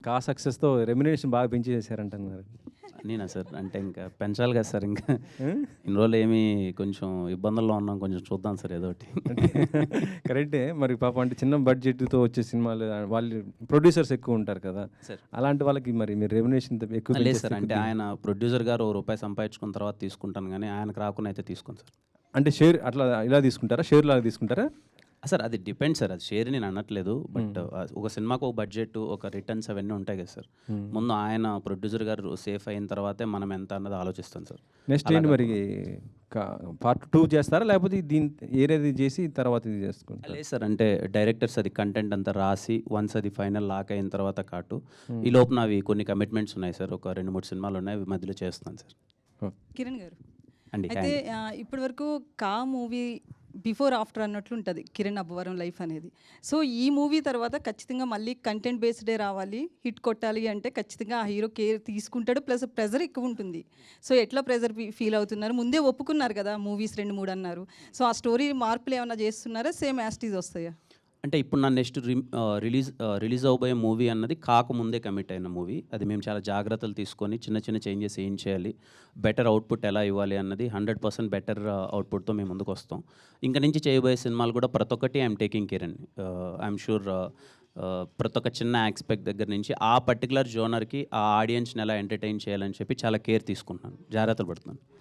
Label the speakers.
Speaker 1: సక్సెస్‌తో remuneration బాగా పెంచేసారంటున్నారు.
Speaker 2: నేనా sir? అంటే ఇంకా పెంచాలి కదా సార్ ఇంకా.
Speaker 1: హ్మ్.
Speaker 2: ఇన్ని రోజులు ఏమి కొంచెం ఇబ్బందుల్లో ఉన్నాం. కొంచెం చూద్దాం సార్ ఏదోకటి.
Speaker 1: అంటే కరెక్టే. మరి పాపం అంటే చిన్న బడ్జెట్‌తో వచ్చే సినిమాలు వాళ్ళు ప్రొడ్యూసర్స్ ఎక్కువ ఉంటారు కదా!
Speaker 2: సార్.
Speaker 1: అలాంటి వాళ్ళకి మరి మీరు రెమ్యునరేషన్ ఎక్కువ
Speaker 2: లేదు
Speaker 1: పెంచేస్తే
Speaker 2: సార్. అంటే
Speaker 1: కొద్దిగా
Speaker 2: ఆయన ప్రొడ్యూసర్ గారు ఓ రూపాయి సంపాదించుకున్న తర్వాత తీసుకుంటాను గానీ, ఆయనకు రాకుండా అయితే తీసుకోను సార్.
Speaker 1: అంటే షేర్ అట్లా ఇలా తీసుకుంటారా? షేర్‌లాగా తీసుకుంటారా?
Speaker 2: సార్ అది డిపెండ్ సార్. అది షేర్ నేను అనట్లేదు. బట్ ఒక సినిమాకు ఒక బడ్జెట్, ఒక రిటర్న్స్ అవన్నీ ఉంటాయి కదా సార్.
Speaker 1: హ్మ్.
Speaker 2: ముందు ఆయన ప్రొడ్యూసర్ గారు సేఫ్ అయిన తర్వాతే మనం ఎంత అన్నది ఆలోచిస్తాం సార్.
Speaker 1: నెక్స్ట్ ఏంటి
Speaker 2: అలాగా
Speaker 1: మరి క పార్ట్ 2 చేస్తారా? లేకపోతే ఏరేది చేసి తర్వాత ఇది చేసుకుంటారా?
Speaker 2: లేదు సార్. అంటే డైరెక్టర్స్ అది కంటెంట్ అంతా రాసి వన్స్ అది ఫైనల్ లాక్ అయిన తర్వాత కాటు.
Speaker 1: హ్మ్.
Speaker 2: ఈ లోపున అవి కొన్ని కమిట్మెంట్స్ ఉన్నాయి సార్. ఒక 2, 3 సినిమాలు ఉన్నాయి. అవి మధ్యలో చేస్తున్నాను సార్.
Speaker 1: ఓకే.
Speaker 3: కిరణ్ గారు
Speaker 2: అండి.
Speaker 3: అయితే ఇప్పటి వరకు కా మూవీ బిఫోర్ ఆఫ్టర్ అన్నట్లు ఉంటుంది కిరణ్ అబ్బవరం లైఫ్ అనేది. సో ఈ మూవీ తర్వాత ఖచ్చితంగా మళ్ళీ కంటెంట్ బేస్డే రావాలి, హిట్ కొట్టాలి అంటే ఖచ్చితంగా ఆ హీరో కేర్ తీసుకుంటాడు, ప్లస్ ప్రెజర్ ఎక్కువ ఉంటుంది. సో ఎట్లా ప్రెజర్ ఫీల్ అవుతున్నారు? ముందే ఒప్పుకున్నారు కదా మూవీస్ 2, 3 అన్నారు. సో ఆ స్టోరీ మార్పులు ఏమైనా చేస్తున్నారా, సేమ్ యాస్టీజ్ వస్తాయా?
Speaker 2: అంటే ఇప్పుడు నా నెక్స్ట్ రిలీజ్ అవ్వబోయే మూవీ అన్నది కాకముందే కమిట్ అయిన మూవీ. అది మేము చాలా జాగ్రత్తలు తీసుకొని చిన్న చిన్న చేంజెస్ ఏం చేయాలి, బెటర్ అవుట్పుట్ ఎలా ఇవ్వాలి అన్నది 100% బెటర్ అవుట్పుట్తో మేము ముందుకు వస్తాం. ఇంక నుంచి చేయబోయే సినిమాలు కూడా ప్రతి ఒక్కటి ఐఎమ్ టేకింగ్ కేర్ అండి. ఐఎమ్ షూర్ ప్రతి ఒక్క చిన్న ఆస్పెక్ట్ దగ్గర నుంచి ఆ పర్టికులర్ జోనర్కి ఆ ఆడియన్స్ని ఎలా ఎంటర్టైన్ చేయాలని చెప్పి చాలా కేర్ తీసుకుంటున్నాను, జాగ్రత్తలు పడుతున్నాను.